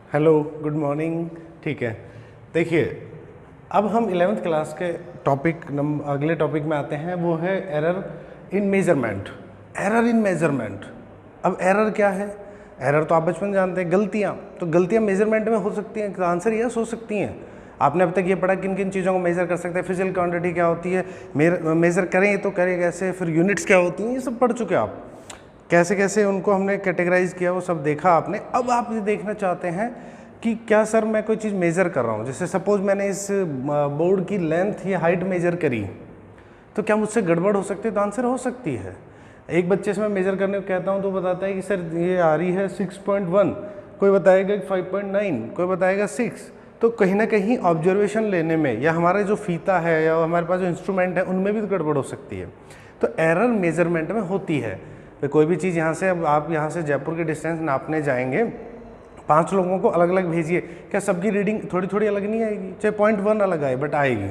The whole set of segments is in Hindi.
Hello, good morning. ठीक है, देखिए अब हम 11th क्लास के अगले टॉपिक में आते हैं, वो है error in measurement. Error in measurement. अब एरर क्या है? एरर तो आप बचपन में जानते हैं, गलतियाँ। तो गलतियाँ मेजरमेंट में हो सकती हैं, आंसर यस हो सकती हैं। आपने अब तक ये पढ़ा किन किन चीज़ों को मेज़र कर सकते हैं, फिजिकल क्वांटिटी क्या होती है, मेज़र करें तो करें कैसे, फिर यूनिट्स क्या होती हैं, ये सब पढ़ चुके आप। कैसे कैसे उनको हमने कैटेगराइज किया वो सब देखा आपने। अब आप ये देखना चाहते हैं कि क्या सर मैं कोई चीज़ मेज़र कर रहा हूँ, जैसे सपोज मैंने इस बोर्ड की लेंथ या हाइट मेज़र करी, तो क्या मुझसे गड़बड़ हो सकती है? तो आंसर हो सकती है। एक बच्चे से मैं मेज़र करने को कहता हूँ तो बताता है कि सर ये आ रही है 6.1, कोई बताएगा 5.9, कोई बताएगा 6। तो कहीं ना कहीं ऑब्जर्वेशन लेने में या हमारे जो फीता है या हमारे पास जो इंस्ट्रूमेंट है उनमें भी तो गड़बड़ हो सकती है। तो एरर मेजरमेंट में होती है। तो कोई भी चीज़ यहाँ से, अब आप यहाँ से जयपुर की डिस्टेंस नापने जाएंगे, 5 लोगों को अलग अलग भेजिए, क्या सबकी रीडिंग थोड़ी थोड़ी अलग नहीं आएगी? चाहे 0.1 अलग आए बट आएगी।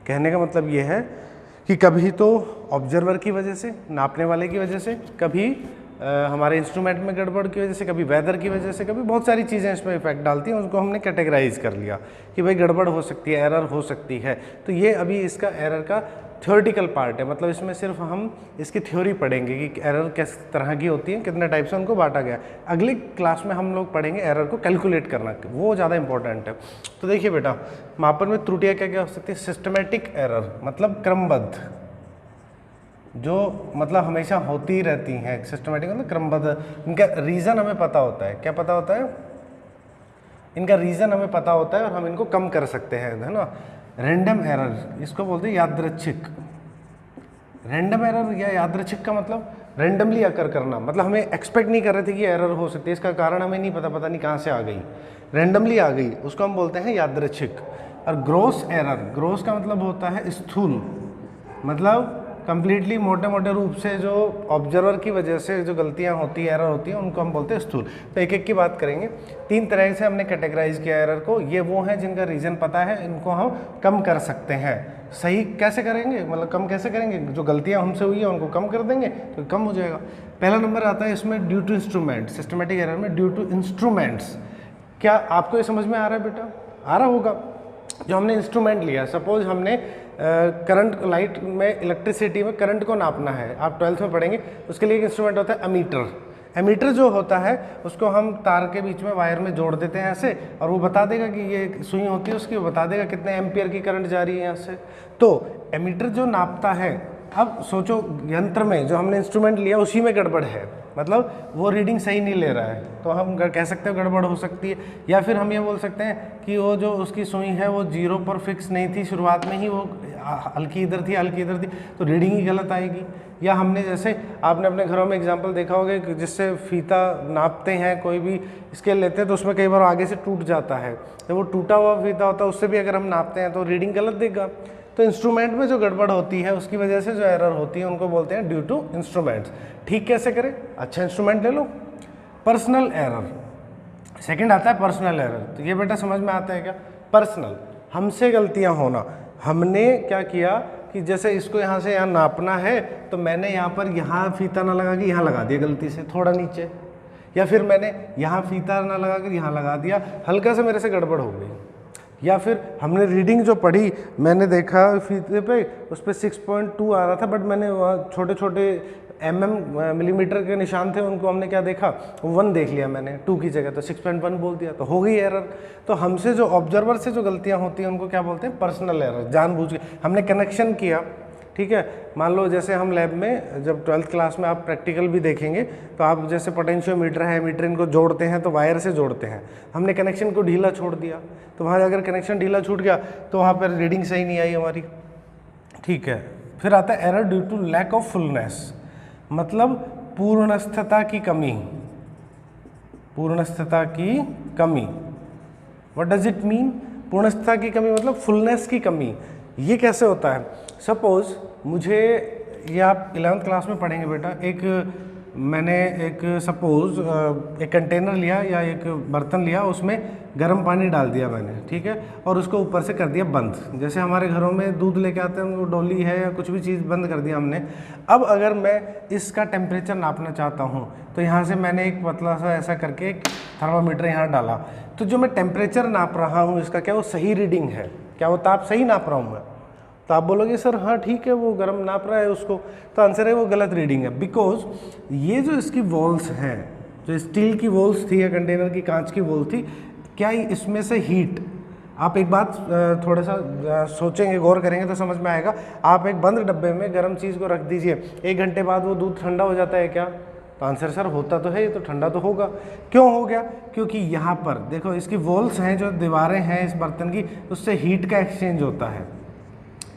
कहने का मतलब ये है कि कभी तो ऑब्जर्वर की वजह से, नापने वाले की वजह से, कभी हमारे इंस्ट्रूमेंट में गड़बड़ की वजह से, कभी वेदर की वजह से, कभी बहुत सारी चीज़ें इसमें इफेक्ट डालती हैं। उसको हमने कैटेगराइज कर लिया कि भाई गड़बड़ हो सकती है, एरर हो सकती है। तो ये अभी इसका एरर का थ्योरेटिकल पार्ट है, मतलब इसमें सिर्फ हम इसकी थ्योरी पढ़ेंगे कि एरर किस तरह की होती है, कितने टाइप से उनको बांटा गया। अगली क्लास में हम लोग पढ़ेंगे एरर को कैलकुलेट करना, वो ज़्यादा इंपॉर्टेंट है। तो देखिए बेटा, मापन में त्रुटियाँ क्या क्या हो सकती है? सिस्टमेटिक एरर मतलब क्रमबद्ध, जो मतलब हमेशा होती ही रहती हैं। सिस्टमेटिक मतलब क्रमबद्ध, इनका रीज़न हमें पता होता है। क्या पता होता है? इनका रीज़न हमें पता होता है और हम इनको कम कर सकते हैं, है ना। रैंडम एरर, इसको बोलते हैं यादृच्छिक। रैंडम एरर या यादृच्छिक का मतलब रैंडमली अकर करना, मतलब हमें एक्सपेक्ट नहीं कर रहे थे कि एरर हो सकती है, इसका कारण हमें नहीं पता, पता नहीं कहाँ से आ गई, रैंडमली आ गई, उसको हम बोलते हैं यादृच्छिक। और ग्रॉस एरर, ग्रॉस का मतलब होता है स्थूल, मतलब कंप्लीटली मोटे मोटे रूप से जो ऑब्जर्वर की वजह से जो गलतियां होती है, एरर होती है, उनको हम बोलते हैं स्थूल। तो एक एक की बात करेंगे। 3 तरह से हमने कैटेगराइज किया एरर को। ये वो हैं जिनका रीज़न पता है, इनको हम कम कर सकते हैं। सही कैसे करेंगे, मतलब कम कैसे करेंगे? जो गलतियां हमसे हुई है उनको कम कर देंगे तो कम हो जाएगा। पहला नंबर आता है इसमें due to instrument. Systematic error में ड्यू टू इंस्ट्रूमेंट्स। क्या आपको ये समझ में आ रहा है बेटा? आ रहा होगा। जो हमने इंस्ट्रूमेंट लिया, सपोज हमने करंट, लाइट में, इलेक्ट्रिसिटी में करंट को नापना है, आप 12th में पढ़ेंगे, उसके लिए एक इंस्ट्रूमेंट होता है एमीटर। एमीटर जो होता है उसको हम तार के बीच में वायर में जोड़ देते हैं ऐसे, और वो बता देगा कि ये सुई होती है उसकी, वो बता देगा कितने एम्पियर की करंट जा रही है यहाँ से। तो एमीटर जो नापता है, अब सोचो यंत्र में जो हमने इंस्ट्रूमेंट लिया उसी में गड़बड़ है, मतलब वो रीडिंग सही नहीं ले रहा है, तो हम कह सकते हैं गड़बड़ हो सकती है। या फिर हम ये बोल सकते हैं कि वो जो उसकी सुई है वो 0 पर फिक्स नहीं थी, शुरुआत में ही वो हल्की इधर थी, हल्की इधर थी, तो रीडिंग ही गलत आएगी। या हमने, जैसे आपने अपने घरों में एग्जांपल देखा होगा कि जिससे फीता नापते हैं, कोई भी स्केल लेते हैं तो उसमें कई बार आगे से टूट जाता है, तो वो टूटा हुआ फीता होता है, उससे भी अगर हम नापते हैं तो रीडिंग गलत देगा। तो इंस्ट्रूमेंट में जो गड़बड़ होती है उसकी वजह से जो एरर होती है उनको बोलते हैं ड्यू टू इंस्ट्रूमेंट्स। ठीक कैसे करें? अच्छा इंस्ट्रूमेंट ले लो। पर्सनल एरर, सेकंड आता है पर्सनल एरर। तो ये बेटा समझ में आता है क्या? पर्सनल, हमसे गलतियां होना। हमने क्या किया कि जैसे इसको यहाँ से यहाँ नापना है, तो मैंने यहाँ पर यहाँ फीता ना लगा के यहाँ लगा दिया गलती से थोड़ा नीचे, या फिर मैंने यहाँ फीता ना लगा कर यहाँ लगा दिया, हल्का से मेरे से गड़बड़ हो गई। या फिर हमने रीडिंग जो पढ़ी, मैंने देखा फीते पे उस पर 6.2 आ रहा था, बट मैंने वहाँ छोटे छोटे मिलीमीटर के निशान थे, उनको हमने क्या देखा, 1 देख लिया मैंने 2 की जगह, तो 6.1 बोल दिया, तो हो गई एरर। तो हमसे जो ऑब्जर्वर से जो गलतियाँ होती हैं उनको क्या बोलते हैं? Personal error. जानबूझ के हमने कनेक्शन किया, ठीक है। मान लो जैसे हम लैब में, जब 12th क्लास में आप प्रैक्टिकल भी देखेंगे, तो आप जैसे पोटेंशियोमीटर है, मीटर, इनको जोड़ते हैं तो वायर से जोड़ते हैं। हमने कनेक्शन को ढीला छोड़ दिया, तो वहाँ अगर कनेक्शन ढीला छूट गया तो वहाँ पर रीडिंग सही नहीं आई हमारी, ठीक है। फिर आता है error due to lack of fullness, मतलब पूर्णस्थता की कमी। पूर्णस्थता की कमी, व्हाट डज इट मीन? पूर्णस्थता की कमी मतलब फुलनेस की कमी। ये कैसे होता है? सपोज मुझे, ये आप 11th क्लास में पढ़ेंगे बेटा, एक मैंने एक सपोज़ एक कंटेनर लिया या एक बर्तन लिया, उसमें गर्म पानी डाल दिया मैंने, ठीक है, और उसको ऊपर से कर दिया बंद। जैसे हमारे घरों में दूध लेके आते हैं, वो डोली है या कुछ भी चीज़ बंद कर दिया हमने। अब अगर मैं इसका टेम्परेचर नापना चाहता हूँ तो यहाँ से मैंने एक पतला सा ऐसा करके एक थर्मामीटर यहाँ डाला, तो जो मैं टेम्परेचर नाप रहा हूँ इसका, क्या वो सही रीडिंग है, क्या वो ताप सही नाप रहा हूँ मैं? तो आप बोलोगे सर हाँ ठीक है, वो गर्म नाप रहा है उसको, तो आंसर है वो गलत रीडिंग है। बिकॉज ये जो इसकी वॉल्स हैं, जो स्टील की वॉल्स थी या कंटेनर की कांच की वॉल थी, क्या इसमें से हीट, आप एक बात थोड़ा सा सोचेंगे, गौर करेंगे तो समझ में आएगा। आप एक बंद डब्बे में गर्म चीज़ को रख दीजिए, 1 घंटे बाद वो दूध ठंडा हो जाता है क्या? तो आंसर सर होता तो है, ये तो ठंडा तो होगा। क्यों हो गया? क्योंकि यहाँ पर देखो इसकी वॉल्स हैं, जो दीवारें हैं इस बर्तन की, उससे हीट का एक्सचेंज होता है,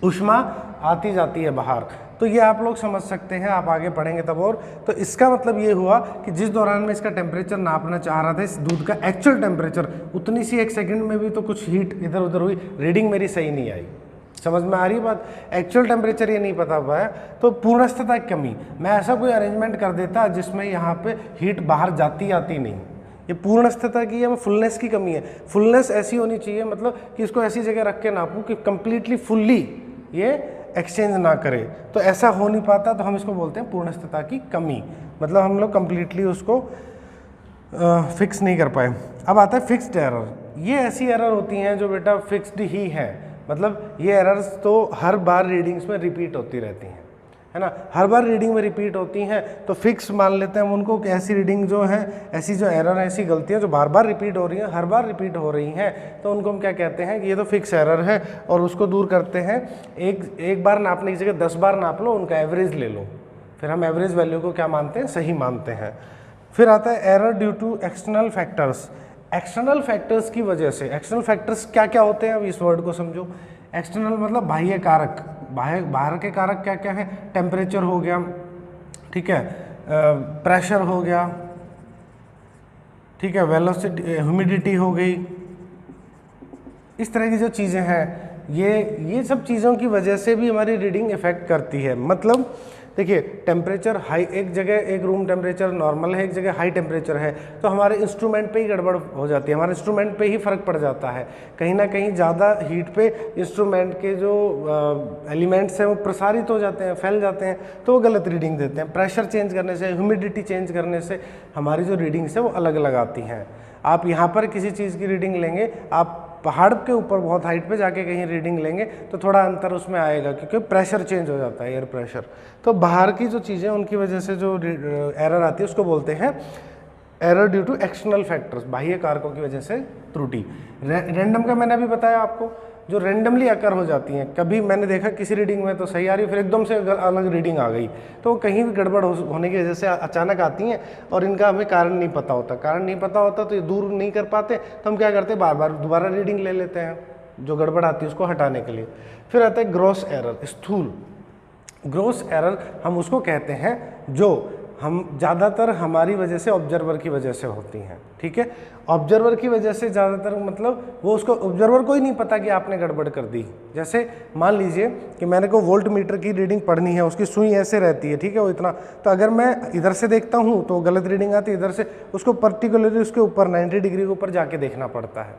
ऊष्मा आती जाती है बाहर। तो ये आप लोग समझ सकते हैं, आप आगे पढ़ेंगे तब और। तो इसका मतलब ये हुआ कि जिस दौरान मैं इसका टेम्परेचर नापना चाह रहा था, इस दूध का एक्चुअल टेम्परेचर, उतनी सी 1 सेकंड में भी तो कुछ हीट इधर उधर हुई, रीडिंग मेरी सही नहीं आई। समझ में आ रही बात? एक्चुअल टेम्परेचर ये नहीं पता हुआ है, तो पूर्णस्थता की कमी, मैं ऐसा कोई अरेंजमेंट कर देता जिसमें यहाँ पे हीट बाहर जाती आती नहीं। ये पूर्णस्थता की है, फुलनेस की कमी है। फुलनेस ऐसी होनी चाहिए, मतलब कि इसको ऐसी जगह रख के नापूं कि कंप्लीटली फुल्ली ये एक्सचेंज ना करे, तो ऐसा हो नहीं पाता, तो हम इसको बोलते हैं पूर्णस्थता की कमी। मतलब हम लोग कंप्लीटली उसको फिक्स नहीं कर पाए। अब आता है फिक्स्ड एरर। ये ऐसी एरर होती हैं जो बेटा फिक्स्ड ही है, मतलब ये एरर्स तो हर बार रीडिंग्स में रिपीट होती रहती हैं, है ना, हर बार रीडिंग में रिपीट होती हैं, तो फिक्स मान लेते हैं हम उनको कि ऐसी रीडिंग जो है, ऐसी जो एरर है, ऐसी गलतियां जो बार बार रिपीट हो रही हैं, हर बार रिपीट हो रही हैं, तो उनको हम क्या कहते हैं कि ये तो फिक्स एरर है, और उसको दूर करते हैं। एक बार नापने की जगह 10 बार नाप लो, उनका एवरेज ले लो, फिर हम एवरेज वैल्यू को क्या मानते हैं? सही मानते हैं। फिर आता है error due to external factors. External factors की वजह से, एक्सटर्नल फैक्टर्स क्या क्या होते हैं, अब इस वर्ड को समझो। एक्सटर्नल मतलब बाह्य कारक, बाहर के कारक क्या क्या है? टेम्परेचर हो गया, ठीक है, प्रेशर हो गया, ठीक है, वेलोसिटी, ह्यूमिडिटी हो गई, इस तरह की जो चीज़ें हैं, ये सब चीज़ों की वजह से भी हमारी रीडिंग इफेक्ट करती है। मतलब देखिए टेम्परेचर हाई, एक जगह एक रूम टेम्परेचर नॉर्मल है, एक जगह हाई टेम्परेचर है, तो हमारे इंस्ट्रूमेंट पे ही गड़बड़ हो जाती है, हमारे इंस्ट्रूमेंट पे ही फ़र्क पड़ जाता है। कहीं ना कहीं ज़्यादा हीट पे इंस्ट्रूमेंट के जो एलिमेंट्स हैं वो प्रसारित हो जाते हैं, फैल जाते हैं, तो वो गलत रीडिंग देते हैं। प्रेशर चेंज करने से, ह्यूमिडिटी चेंज करने से हमारी जो रीडिंग्स है वो अलग अलग आती हैं। आप यहाँ पर किसी चीज़ की रीडिंग लेंगे, आप पहाड़ के ऊपर बहुत हाइट पे जाके कहीं रीडिंग लेंगे तो थोड़ा अंतर उसमें आएगा, क्योंकि प्रेशर चेंज हो जाता है, एयर प्रेशर। तो बाहर की जो चीज़ें उनकी वजह से जो एरर आती है उसको बोलते हैं error due to external factors, बाह्य कारकों की वजह से त्रुटि। रैंडम का मैंने अभी बताया आपको, जो रैंडमली अकर हो जाती हैं। कभी मैंने देखा किसी रीडिंग में तो सही आ रही, फिर एकदम से अलग रीडिंग आ गई, तो कहीं भी गड़बड़ होने की वजह से अचानक आती हैं, और इनका हमें कारण नहीं पता होता। कारण नहीं पता होता तो ये दूर नहीं कर पाते, तो हम क्या करते हैं, बार बार दोबारा रीडिंग ले लेते हैं जो गड़बड़ आती है उसको हटाने के लिए। फिर आता है ग्रॉस एरर, स्थूल। ग्रॉस एरर हम उसको कहते हैं जो हम ज़्यादातर हमारी वजह से, ऑब्जर्वर की वजह से होती हैं, ठीक है। ऑब्जर्वर की वजह से ज़्यादातर, मतलब वो उसको, ऑब्जर्वर को ही नहीं पता कि आपने गड़बड़ कर दी। जैसे मान लीजिए कि मैंने को वोल्ट मीटर की रीडिंग पढ़नी है, उसकी सुई ऐसे रहती है, ठीक है, वो इतना, तो अगर मैं इधर से देखता हूँ तो गलत रीडिंग आती है, इधर से उसको पर्टिकुलरली उसके ऊपर 90 डिग्री के ऊपर जाके देखना पड़ता है।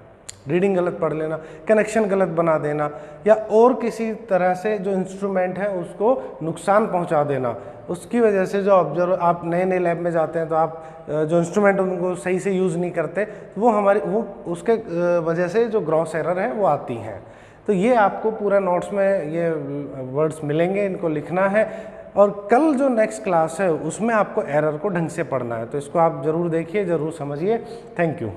रीडिंग गलत पढ़ लेना, कनेक्शन गलत बना देना, या और किसी तरह से जो इंस्ट्रूमेंट है उसको नुकसान पहुंचा देना, उसकी वजह से जो ऑब्जर्व, आप नए नए लैब में जाते हैं तो आप जो इंस्ट्रूमेंट उनको सही से यूज़ नहीं करते, वो उसके वजह से जो ग्रॉस एरर है वो आती हैं। तो ये आपको पूरा नोट्स में ये वर्ड्स मिलेंगे, इनको लिखना है, और कल जो नेक्स्ट क्लास है उसमें आपको एरर को ढंग से पढ़ना है, तो इसको आप ज़रूर देखिए, ज़रूर समझिए। Thank you.